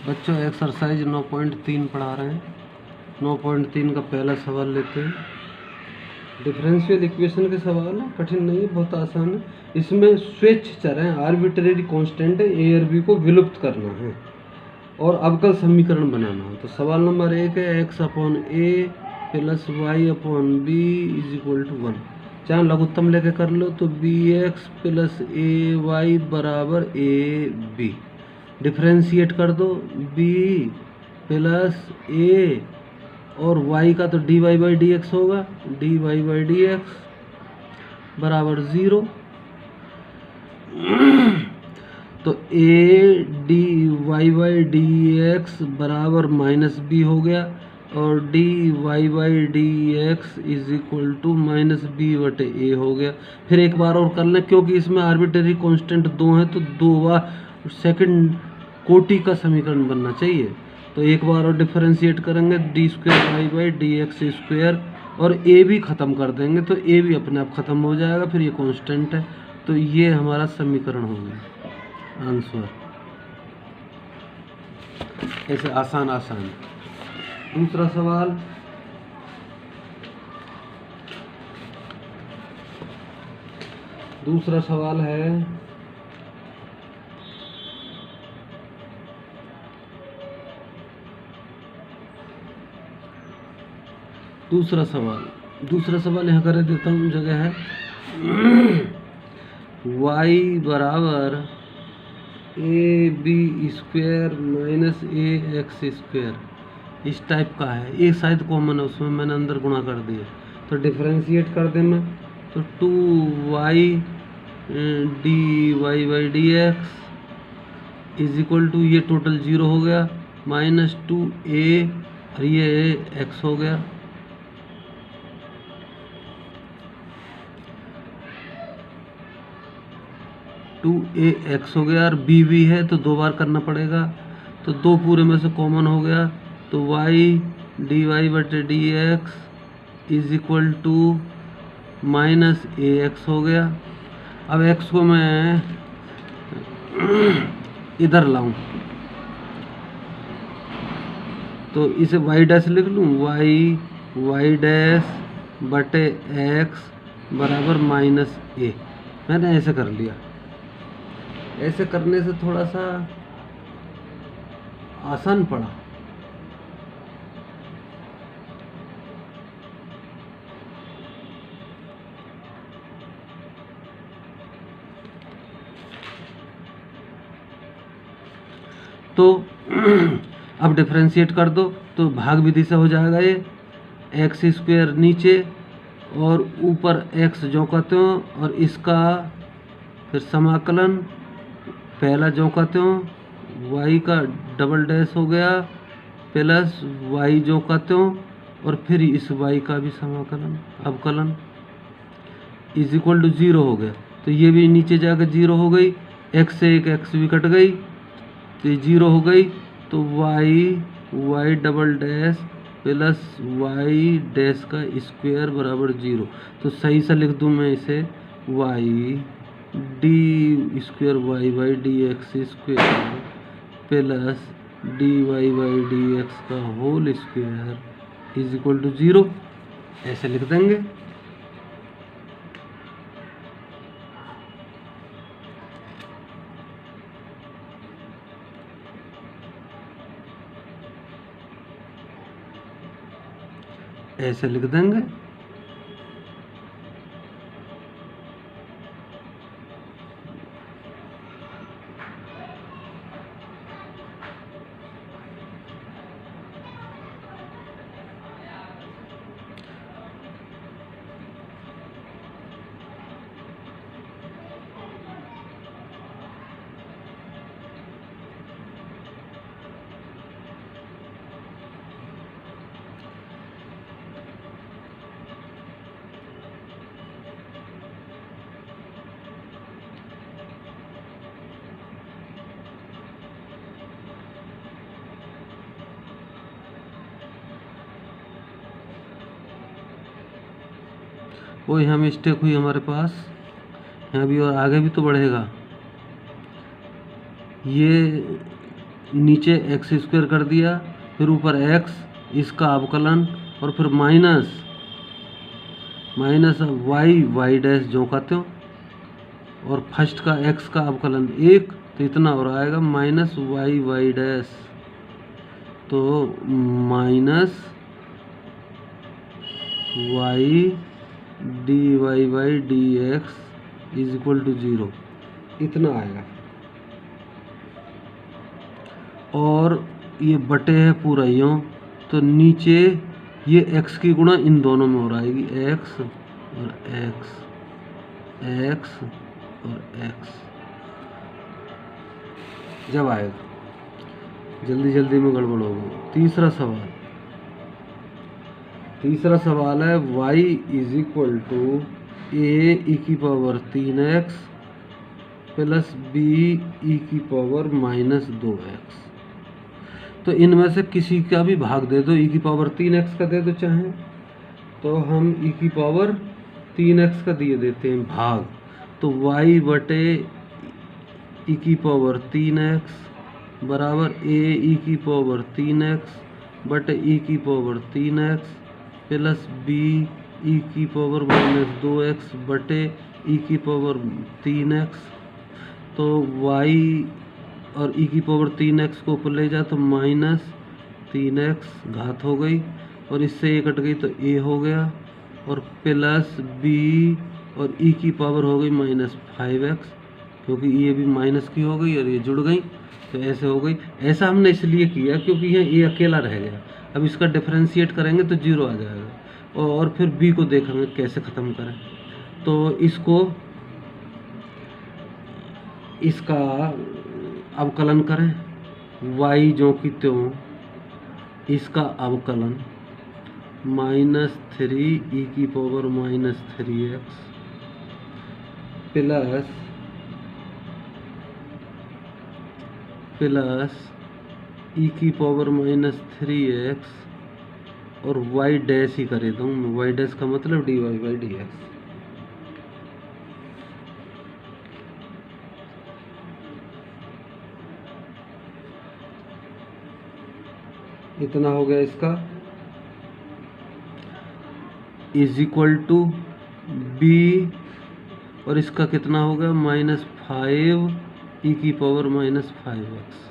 बच्चों एक्सरसाइज 9.3 पढ़ा रहे हैं। 9.3 का पहला सवाल लेते हैं। डिफरेंशियल इक्वेशन के सवाल है, कठिन नहीं है, बहुत आसान है। इसमें स्वेच्छ चर हैं, आर्बिट्रेरी कांस्टेंट है, ए और बी को विलुप्त करना है और अवकल समीकरण बनाना है। तो सवाल नंबर 1 है x upon a plus y upon b is equal to 1। चाहे लघुत्तम लेके कर लो तो b x plus a y बराबर ए बी। डिफ्रेंशिएट कर दो, बी प्लस ए और y का तो dy बाई डी एक्स होगा, dy बाई डी एक्स बराबर 0। तो a dy by d x बराबर माइनस बी हो गया और dy by d x is equal to minus b बटे ए हो गया। फिर एक बार और कर लें, क्योंकि इसमें आर्बिट्रेरी कांस्टेंट 2 है तो 2 बार सेकंड कोटि का समीकरण बनना चाहिए। तो एक बार और डिफरेंशिएट करेंगे, d square y by d x square और ए भी ख़त्म कर देंगे तो ए भी अपने आप ख़त्म हो जाएगा। फिर ये कांस्टेंट है तो ये हमारा समीकरण हो गया आंसर। ऐसे आसान आसान। दूसरा सवाल, दूसरा सवाल है दूसरा सवाल यहाँ कर देता हूँ, जगह है y बराबर a b square minus a x square इस टाइप का है। एक शायद कॉमन है, उसमें मैंने अंदर गुणा कर दिया। तो डिफरेंशिएट कर दे मैं, तो 2y d y by d x is equal to, ये टोटल 0 हो गया, माइनस 2a और ये x हो गया। टू ए एक्स हो गया और बी भी है तो 2 बार करना पड़ेगा। तो 2 पूरे में से कॉमन हो गया तो वाई डी वाई बटे d x is equal to minus a x हो गया। अब एक्स को मैं इधर लाऊं तो इसे वाई डैश लिख लूँ, वाई डैश बटे एक्स बराबर माइनस ए। मैंने ऐसे कर लिया। ऐसे करने से थोड़ा सा आसान पड़ा। तो अब डिफरेंशिएट कर दो तो भाग विधि से हो जाएगा। ये एक्स स्क्वायर नीचे और ऊपर एक्स जो कहते हो और इसका फिर समाकलन, पहला जो कहते हो वाई का डबल डैश हो गया प्लस वाई जो कहते हो और फिर इस वाई का भी समाकलन अवकलन इज इक्वल टू 0 हो गया। तो ये भी नीचे जाकर 0 हो गई, एक्स से एक एक्स भी कट गई तो ये 0 हो गई। तो y double dash plus y dash का स्क्वायर बराबर 0। तो सही से लिख दूँ मैं इसे, y d square y by d x square plus d y by d x का whole square is equal to 0। ऐसे लिख देंगे। ऐसे लिख देंगे। वो यहाँ मिस्टेक हुई हमारे पास, यहाँ भी और आगे भी तो बढ़ेगा। ये नीचे एक्स स्क्वायर कर दिया, फिर ऊपर एक्स, इसका अवकलन, और फिर माइनस वाई डैश जो कहते हो, और फर्स्ट का एक्स का अवकलन 1, तो इतना और आएगा माइनस वाई डैश, तो minus y d y by d x is equal to 0, इतना आएगा। और ये बटे है पूरा यूँ, तो नीचे ये x की गुणा इन दोनों में हो रहा है, x और x, x और x। जब आएगा, जल्दी जल्दी में गड़बड़ होगी। तीसरा सवाल है y इज इक्वल टू ए ई की power 3x plus B E की पावर माइनस 2x। तो इनमें से किसी का भी भाग दे दो, ई की पावर 3x का दे दो चाहे, तो हम ई की पावर 3x का दिए देते हैं भाग, तो y बटे ई की पावर 3x बराबर ए ई की पावर 3x बटे ई की power 3x plus B E की पावर माइनस 2x बटे ई की पावर 3x। तो y और ई की पावर 3x को ऊपर ले जा तो माइनस 3x घात हो गई, और इससे ये कट गई तो a हो गया, और प्लस b और e की पावर हो गई माइनस 5x, क्योंकि ये भी माइनस की हो गई और ये जुड़ गई, तो ऐसे हो गई। ऐसा हमने इसलिए किया क्योंकि यहाँ a अकेला रह गया, अब इसका डिफरेंशिएट करेंगे तो 0 आ जाएगा, और फिर b को देखेंगे कैसे ख़त्म करें। तो इसका अवकलन करें, y जो की त्यों, इसका अवकलन माइनस 3 ई की power minus 3x plus e की पावर माइनस 3x और y डैश ही कर देता हूँ मैं, y डैश का मतलब dy बाई डी एक्स। इतना हो गया इसका, इज इक्वल टू बी, और इसका कितना हो गया माइनस 5 ई की पावर माइनस 5x।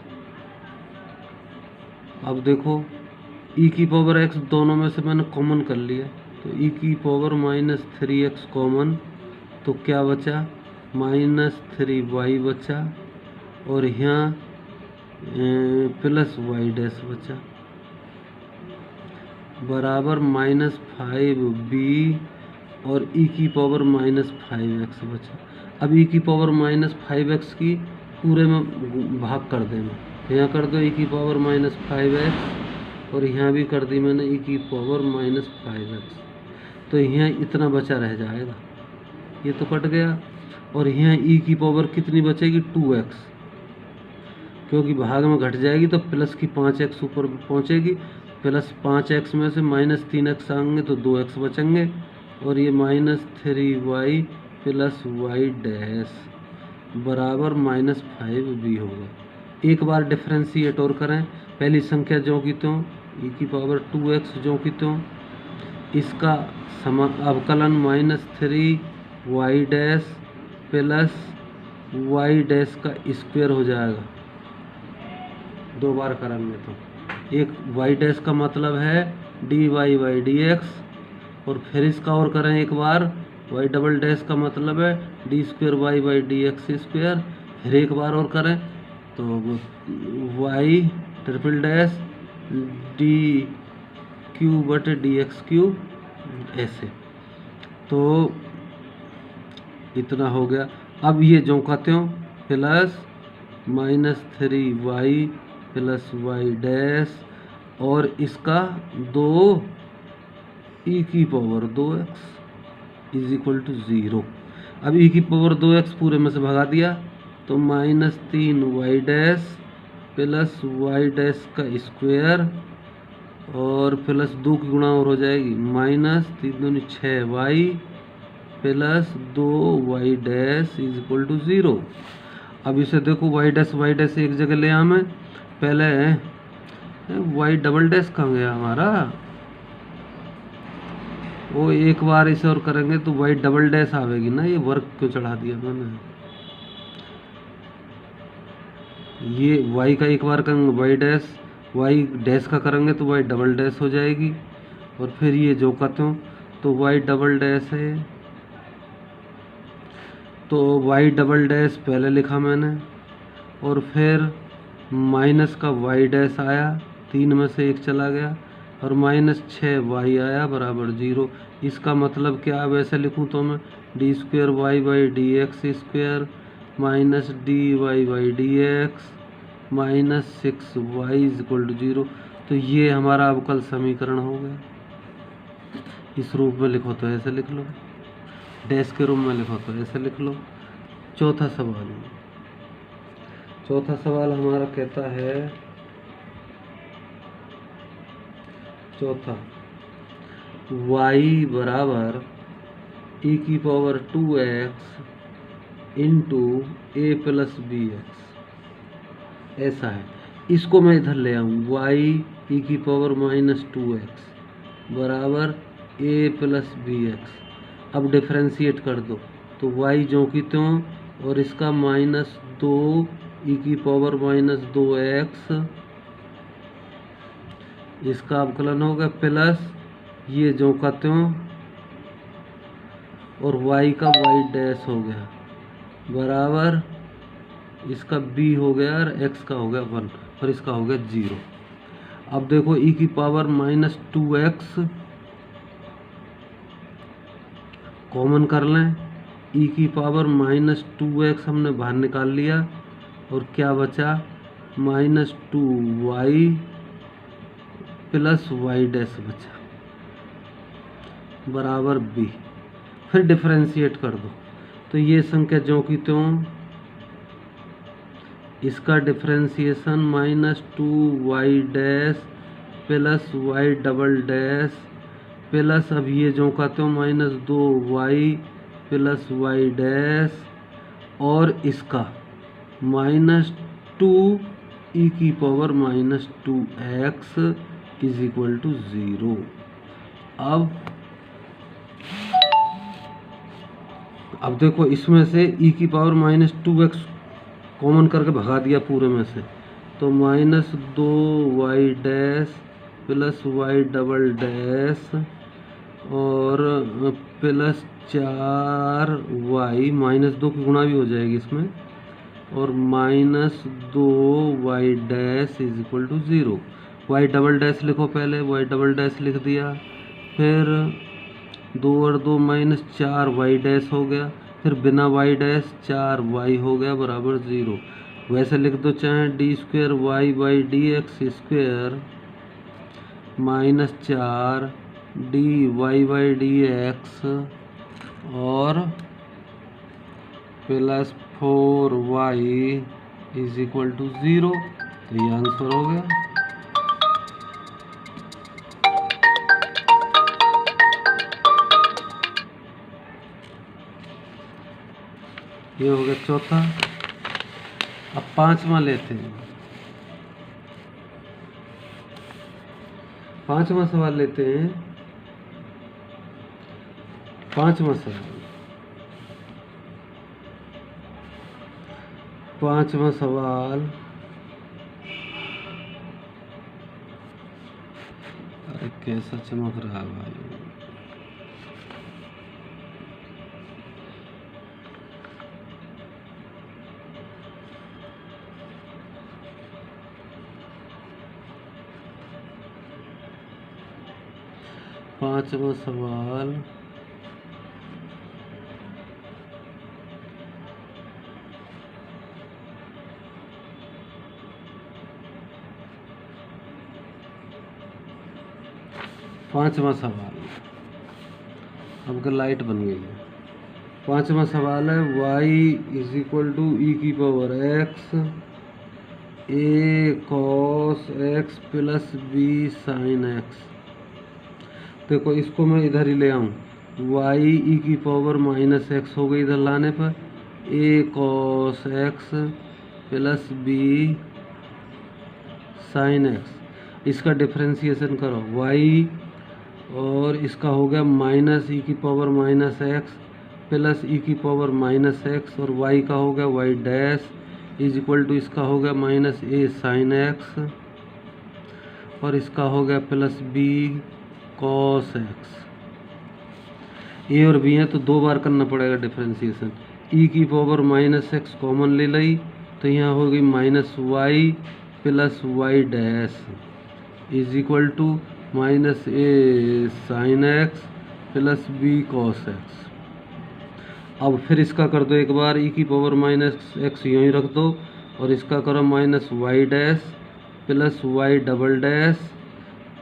अब देखो ई की पावर x दोनों में से मैंने कॉमन कर लिया, तो ई की पावर माइनस 3x कॉमन, तो क्या बचा माइनस 3y बचा, और यहाँ प्लस y डैश बचा बराबर माइनस 5b और e की पावर माइनस 5x बचा। अब e की पावर माइनस 5x की पूरे में भाग कर देना, यहाँ कर दो e की पावर माइनस 5x, और यहाँ भी कर दी मैंने e की पावर माइनस 5x, तो यहाँ इतना बचा रह जाएगा, ये तो कट गया, और यहाँ e की पावर कितनी बचेगी 2x, क्योंकि भाग में घट जाएगी तो प्लस की 5x ऊपर पहुँचेगी, प्लस 5x में से माइनस 3x आएंगे तो 2x बचेंगे, और ये minus 3y plus y dash बराबर माइनस 5b होगा। एक बार डिफ्रेंशिएट और करें, पहली संख्या जो की त्यों e की पावर 2x जो की त्यों, इसका अवकलन minus 3y dash plus y dash का स्क्वायर हो जाएगा। दो बार करेंगे तो एक y डैश का मतलब है dy बाई डी एक्स, और फिर इसका और करें एक बार, y डबल डैश का मतलब है d square y by d x square, फिर एक बार और करें तो y triple dash d cube बटे डी एक्स क्यू, ऐसे। तो इतना हो गया। अब ये जो कहते हो plus minus 3y plus y dash, और इसका 2 ई की power 2x is equal to 0। अब ई की पावर 2x पूरे में से भगा दिया तो minus 3y dash plus y dash का स्क्वायर, और प्लस 2 की गुणा और हो जाएगी, माइनस 3 दूनी 6y plus 2y dash is equal to 0। अब इसे देखो y डैश एक जगह ले आए, पहले वाई डबल डैश कहाँ गया हमारा, वो एक बार इसे और करेंगे तो वाई डबल डैश आवेगी ना, ये वर्क क्यों चढ़ा दिया मैंने। ये वाई का एक बार करेंगे वाई डैश, वाई डैश का करेंगे तो वाई डबल डैश हो जाएगी, और फिर ये जो कहते हो तो वाई डबल डैश है, तो वाई डबल डैश पहले लिखा मैंने, और फिर माइनस का वाई डैश आया, 3 में से 1 चला गया, और -6y आया बराबर 0। इसका मतलब क्या, वैसे लिखूं तो मैं d² y / dx² minus dy / dx -6y = 0। तो ये हमारा अवकल समीकरण हो गया। इस रूप में लिखो तो ऐसे लिख लो, डैश के रूप में लिखो तो ऐसे लिख लो। चौथा सवाल हमारा कहता है, चौथा y बराबर e⁻²x × a + bx, ऐसा है। इसको मैं इधर ले आऊँ, y e⁻²x बराबर a + bx। अब डिफ्रेंशिएट कर दो तो y जो की त्यों, और इसका -2 e⁻²x, इसका अवकलन हो गया, प्लस ये जो का त्यों, और y का y डैश हो गया बराबर, इसका b हो गया और x का हो गया 1 और इसका हो गया 0। अब देखो e⁻²x कॉमन कर लें, e⁻²x हमने बाहर निकाल लिया, और क्या बचा, -2y + y डैश बचा बराबर b। फिर डिफरेंशिएट कर दो तो ये संख्या जो की त्यों, इसका differentiation -2y dash + y double dash plus, अब ये जो का त्यों -2y + y डैश, और इसका -2 e⁻²x = 0। अब देखो इसमें से e⁻²x कॉमन करके भगा दिया पूरे में से, तो -2y dash + y double dash और +4y, -2 की गुणा भी हो जाएगी इसमें, और -2y dash = 0। y double dash लिखो, पहले y डबल डैश लिख दिया, फिर 2 और 2 -4y डैश हो गया, फिर बिना y डैश 4y हो गया बराबर 0। वैसे लिख दो चाहे d² y / dx² -4 dy / dx और +4y = 0। तो ये आंसर हो गया। ये हो गया चौथा। अब पांचवा लेते हैं, पांचवा सवाल लेते हैं। पांचवा सवाल, अरे कैसा चमक रहा है भाई। पांचवा सवाल, अब का लाइट बन गई है। पांचवा सवाल है y = e⁻x a cos x + b sin x। देखो इसको मैं इधर ही ले आऊँ, y e⁻−x हो गई इधर लाने पर, a cos x + b sine x. इसका डिफ्रेंसिएशन करो y, और इसका हो गया माइनस ई की power minus x plus e की पावर माइनस एक्स, और y का हो गया y dash is equal to इसका हो गया माइनस ए साइन एक्स, और इसका हो गया प्लस बी कॉस एक्स। ए और बी है तो 2 बार करना पड़ेगा डिफ्रेंसिएशन। ई की पावर माइनस एक्स कॉमन ले ली तो यहाँ हो गई minus y plus y dash is equal to minus a sine x plus b cos x. अब फिर इसका कर दो एक बार, ई की पावर माइनस एक्स यूँ ही रख दो, और इसका करो minus y dash plus y double dash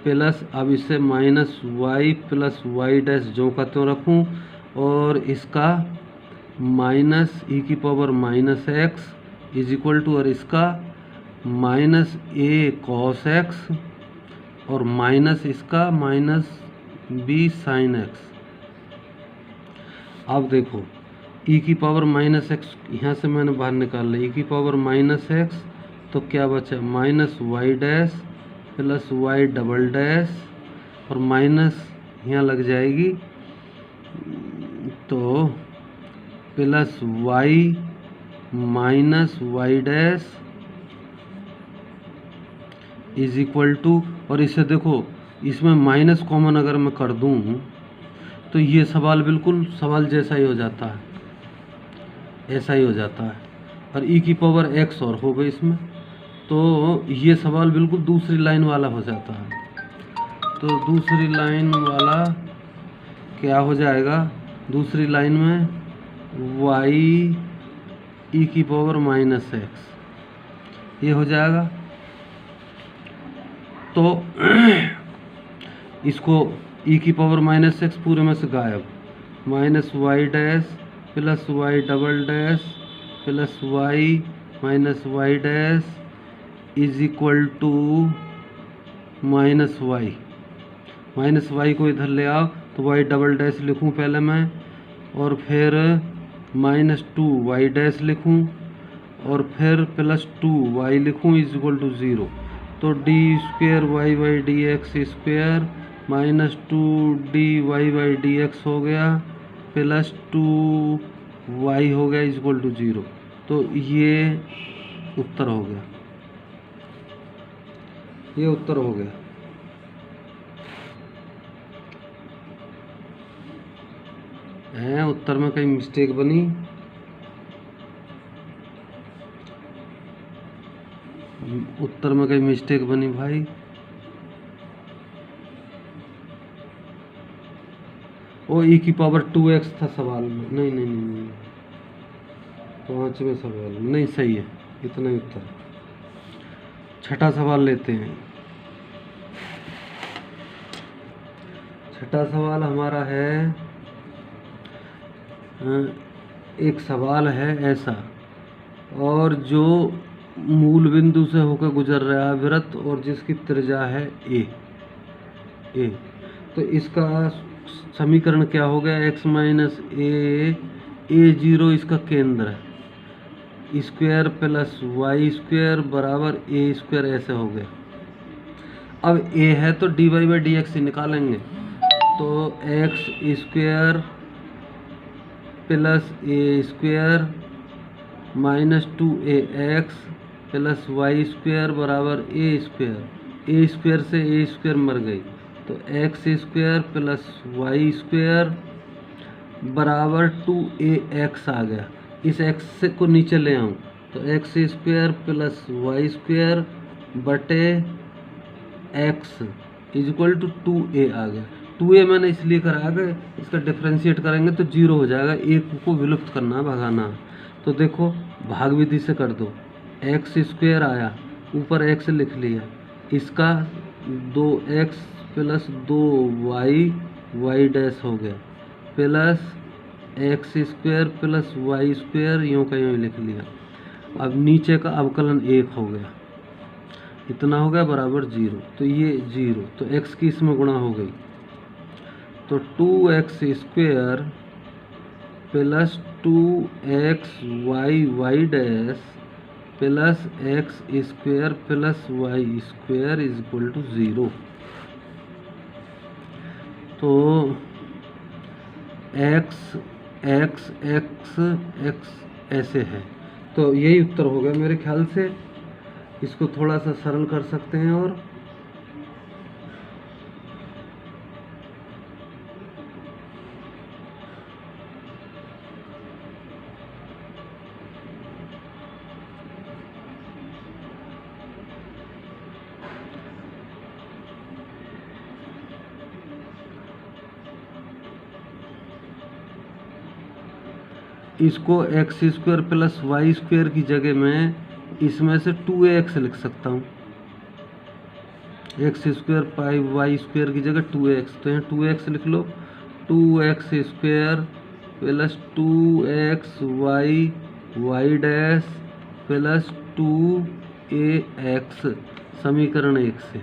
plus, अब इसे minus y plus y dash जो का त्यों रखूँ, और इसका माइनस ई की power minus x is equal to, और इसका माइनस ए कॉस एक्स, और माइनस इसका माइनस बी साइन एक्स। अब देखो ई की पावर माइनस एक्स यहाँ से मैंने बाहर निकाल लिया, ई की पावर माइनस एक्स तो क्या बचा minus y dash plus y double dash, और माइनस यहाँ लग जाएगी तो plus y minus y dash is equal to, और इसे देखो इसमें माइनस कॉमन अगर मैं कर दूं तो ये सवाल बिल्कुल सवाल जैसा ही हो जाता है, ऐसा ही हो जाता है। और ई की पावर एक्स और हो गई इसमें, तो ये सवाल बिल्कुल दूसरी लाइन वाला हो जाता है। तो दूसरी लाइन वाला क्या हो जाएगा, दूसरी लाइन में वाई ई की पावर माइनस एक्स ये हो जाएगा। तो इसको ई की पावर माइनस एक्स पूरे में से गायब, minus y dash plus y double dash plus y minus y dash is equal to minus y. Minus y को इधर ले आओ तो वाई डबल डैश लिखूं पहले मैं, और फिर माइनस टू वाई डैश लिखूं, और फिर प्लस टू वाई लिखूं इज इक्वल टू 0। तो d square y by d x square minus two d y by d x हो गया प्लस टू वाई हो गया इज इक्वल टू 0। तो ये उत्तर हो गया, ये उत्तर हो गया। है उत्तर में कहीं मिस्टेक बनी? उत्तर में कहीं मिस्टेक बनी भाई? ओ ई की पावर 2x था सवाल में, नहीं नहीं नहीं, नहीं। 5वें सवाल नहीं, सही है, इतना ही उत्तर। छठा सवाल लेते हैं। छठा सवाल हमारा है, एक सवाल है ऐसा, और जो मूल बिंदु से होकर गुजर रहा है वृत्त और जिसकी त्रिज्या है ए, तो इसका समीकरण क्या हो गया, एक्स माइनस ए 0 इसका केंद्र है, स्क्वायर प्लस वाई स्क्वायर बराबर ए स्क्वायर, ऐसे हो गया। अब ए है तो d y by d x ही निकालेंगे, तो x square plus a square minus 2ax plus y square बराबर ए स्क्वायर से ए स्क्वायर मर गई, तो x square plus y square बराबर 2ax आ गया। इस x को नीचे ले आऊँ तो x square plus y square बटे x is equal to 2a आ गया। 2a मैंने इसलिए करा कि इसका डिफ्रेंशिएट करेंगे तो 0 हो जाएगा, एक को विलुप्त करना, भगाना। तो देखो भाग विधि से कर दो, एक्स स्क्वायर आया, ऊपर x लिख लिया, इसका 2x plus 2y y dash हो गया, plus x square plus y square यूँ का यूँ लिख लिया। अब नीचे का अवकलन 1 हो गया, इतना हो गया बराबर 0, तो ये 0, तो x की इसमें गुणा हो गई, तो 2x square plus 2x y dash plus x square plus y square is equal to 0। तो एक्स एक्स एक्स एक्स ऐसे है। तो यही उत्तर हो गया मेरे ख्याल से। इसको थोड़ा सा सरल कर सकते हैं और इसको x square plus y square की जगह में इसमें से 2x लिख सकता हूँ। एक्स स्क्वायर पाई वाई स्क्वायर की जगह 2x, तो यहाँ 2x लिख लो। 2x square plus 2x y dash plus 2ax समीकरण 1 से।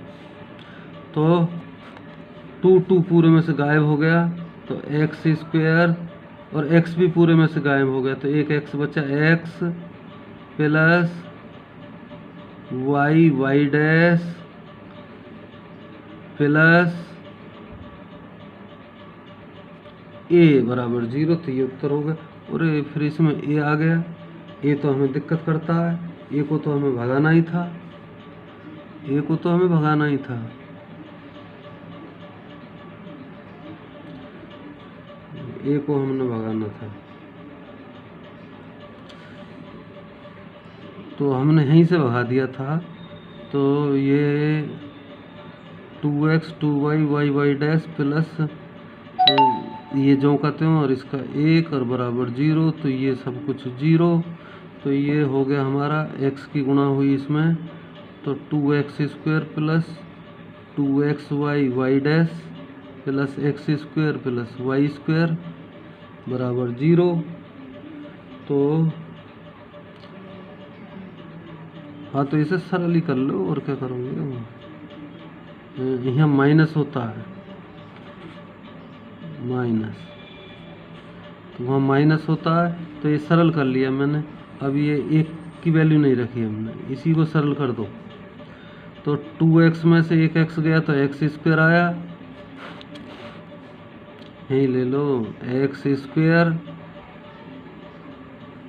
तो 2 पूरे में से गायब हो गया, तो एक्स स्क्वायर और x भी पूरे में से गायब हो गया, तो एक x बचा। x plus y dash plus a बराबर 0। तो ये उत्तर हो गया। और फिर इसमें a आ गया। a तो हमें दिक्कत करता है, a को तो हमें भगाना ही था, a को तो हमें भगाना ही था। a को हमने भगाना था, तो हमने यहीं से भगा दिया था। तो ये 2x 2y y dash plus ये जो कहते हैं और इसका 1 और बराबर 0, तो ये सब कुछ 0। तो ये हो गया हमारा x की गुणा हुई इसमें, तो 2x square plus 2xy y dash plus x square plus y square बराबर 0। तो हाँ, तो इसे सरल ही कर लो और क्या करोगे। यहाँ माइनस होता है, माइनस, तो वहाँ माइनस होता है, तो ये सरल कर लिया मैंने। अब ये 1 की वैल्यू नहीं रखी हमने, इसी को सरल कर दो। तो 2x में से एक x गया तो एक्स स्क्वायर आया, यही ले लो। X square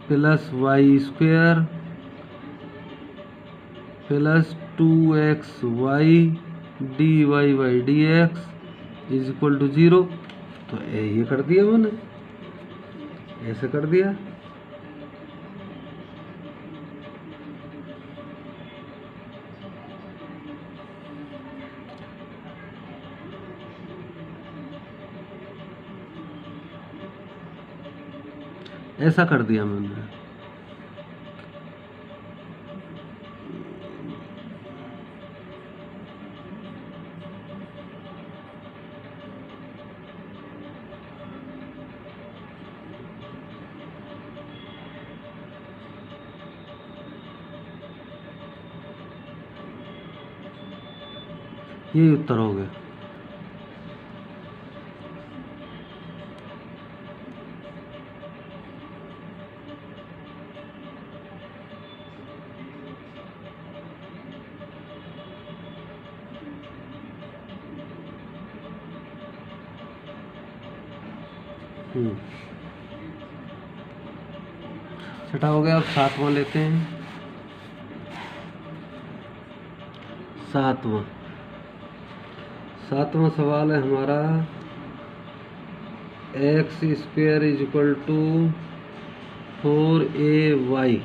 plus y square plus 2xy dy by dx is equal to 0। तो ये कर दिया मैंने, ऐसे कर दिया। ऐसा कर दिया मैंने। यही उत्तर हो गया। छठा हो गया। अब 7वां लेते हैं। 7वां सवाल है हमारा, x square is equal to 4ay,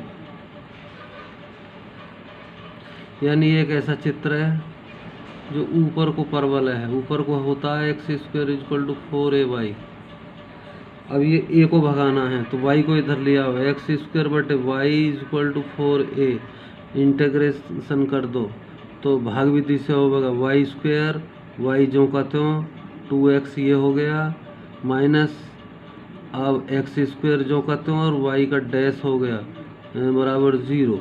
यानी एक ऐसा चित्र है जो ऊपर को परवल है, ऊपर को होता है x square is equal to 4ay। अब ये a को भगाना है, तो y को इधर लिया हुआ, एक्स स्क्वायर बटे y is equal to 4a, integration कर दो तो भाग विधि से होगा वाई स्क्वायर, वाई जो कहते हो 2x ये हो गया, माइनस अब एक्स स्क्वायर जो कहते हो और y का डैश हो गया बराबर 0।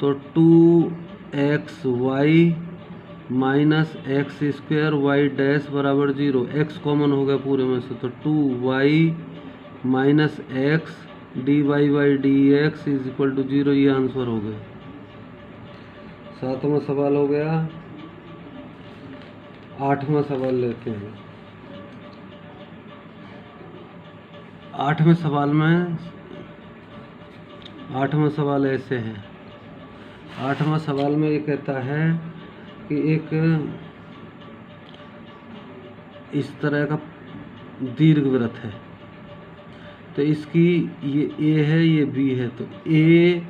तो 2xy minus x square y dash बराबर 0, x कॉमन हो गया पूरे में से, तो 2y minus x dy by d x is equal to 0, ये आंसर हो गया। 7वां सवाल हो गया। 8वां सवाल लेते हैं। 8वें सवाल ऐसे है। 8वां सवाल में ये कहता है कि एक इस तरह का दीर्घवृत्त है, तो इसकी ये ए है, ये बी है, तो a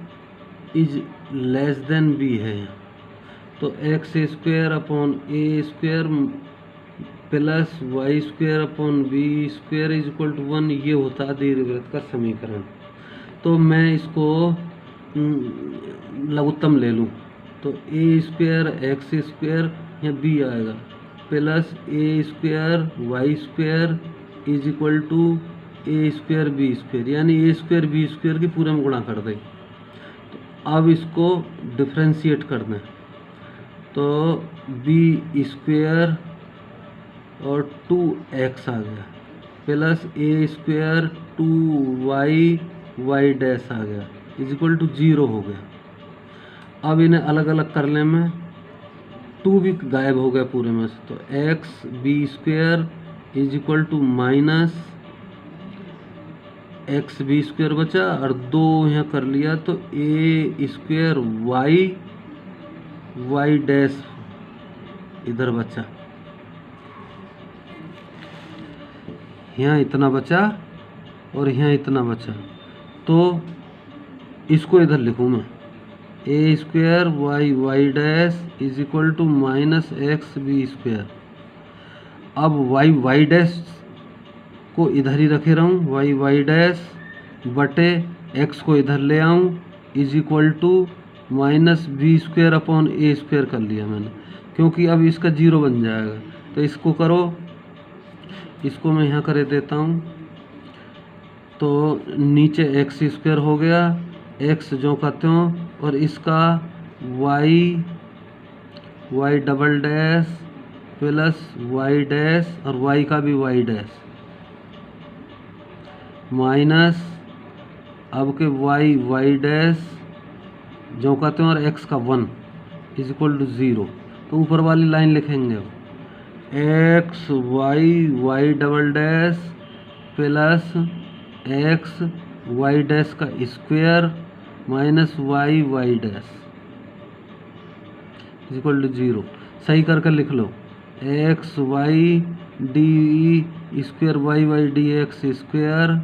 is less than b है, तो x square upon a square plus y square upon b square is equal to 1, ये होता है दीर्घवृत्त का समीकरण। तो मैं इसको लघुत्तम ले लूँ, तो ए स्क्वायर एक्स स्क्वायर या बी आएगा plus a square y square is equal to a square b square, यानी ए स्क्वायर बी स्क्वायर की पूरे में गुणा कर दें। तो अब इसको डिफ्रेंशिएट कर दें, तो बी स्क्वायर और 2x आ गया plus a square 2y y dash आ गया इज इक्वल टू 0 हो गया। अब इन्हें अलग अलग करने में 2 भी गायब हो गया पूरे में से, तो x b square is equal to minus x b square बचा और 2 यहाँ कर लिया, तो a square y y dash इधर बचा, यहाँ इतना बचा और यहाँ इतना बचा, तो इसको इधर लिखूँ मैं a square y y dash is equal to minus x b square. अब वाई वाई डैश को इधर ही रखे रहूँ, वाई वाई डैश बटे एक्स को इधर ले आऊँ is equal to minus b square upon a square कर लिया मैंने, क्योंकि अब इसका 0 बन जाएगा। तो इसको करो, इसको मैं यहाँ कर देता हूँ, तो नीचे एक्स स्क्वायर हो गया, एक्स जो का त्यों, और इसका y y double dash plus y dash और वाई का भी वाई डैश माइनस अब के वाई वाई डैश जो का त्यों और एक्स का 1 इज इक्वल टू 0। तो ऊपर वाली लाइन लिखेंगे अब x y y double dash plus x y dash का square minus y y dash is equal to 0। सही करके लिख लो, x y d square y y d x square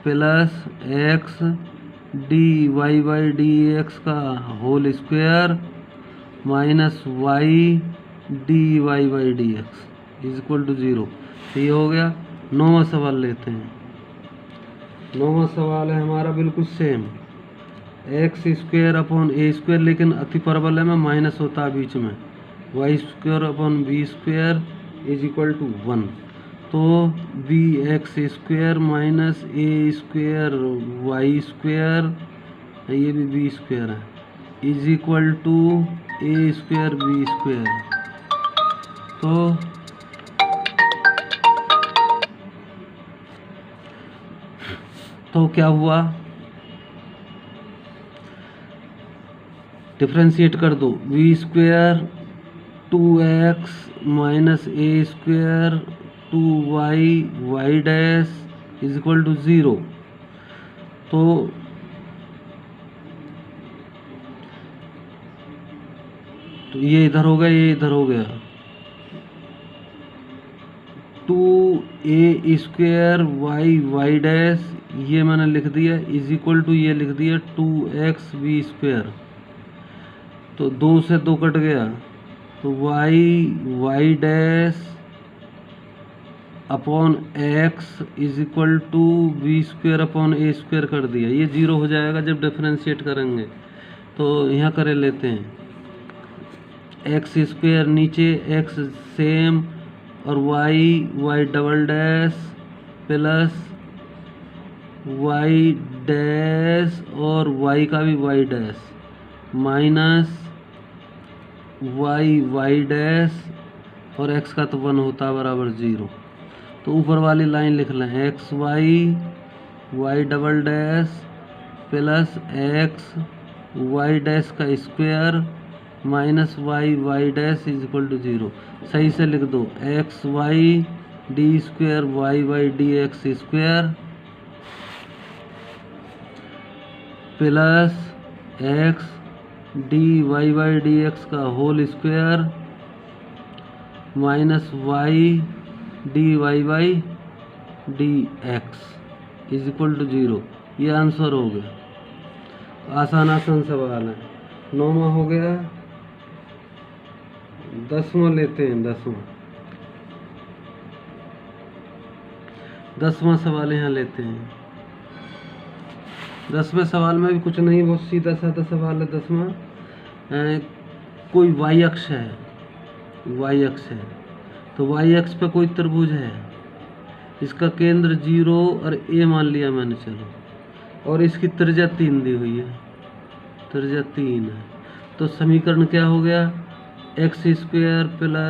plus x d y d x का whole square minus y d y d x is equal to 0। ये हो गया। 9वां सवाल लेते हैं। 9वां सवाल है हमारा बिल्कुल same, x square upon a square, लेकिन अति परवलय में माइनस होता है बीच में, y square upon b square is equal to 1। तो b x square minus a square y square, ये भी बी स्क्वायर है, is equal to a square b square. तो क्या हुआ, डिफ्रेंशिएट कर दो, b square 2x minus a square 2y y dash is equal to 0। तो ये इधर हो गया, ये इधर हो गया, 2a square y y dash ये मैंने लिख दिया इज इक्वल टू ये लिख दिया 2x बी स्क्वायर। तो 2 से 2 कट गया, तो y y dash upon x is equal to b square upon a square कर दिया। ये 0 हो जाएगा जब डिफरेंशिएट करेंगे। तो यहाँ करे लेते हैं, एक्स स्क्वायर नीचे एक्स सेम और y y double dash plus y dash और वाई का भी y dash minus y y dash और एक्स का तो 1 होता है बराबर 0। तो ऊपर वाली लाइन लिख लें, x y y double dash plus x y dash का square minus y y dash is equal to 0। सही से लिख दो, x y d square y y d x square plus x d y d x का whole square minus y y d x is equal to 0। ये answer हो गया। आसान सवाल है। 9वां हो गया। 10वां लेते हैं। 10वां सवाल यहाँ लेते हैं। 10वें सवाल में भी कुछ नहीं, बहुत सीधा साधा सवाल है। 10वां, कोई वाई अक्ष है, तो वाई अक्ष पे कोई त्रिभुज है, इसका केंद्र 0 और ए मान लिया मैंने, चलो, और इसकी त्रिज्या 3 दी हुई है, त्रिज्या 3 है। तो समीकरण क्या हो गया, एक्स स्क्वायर प्लस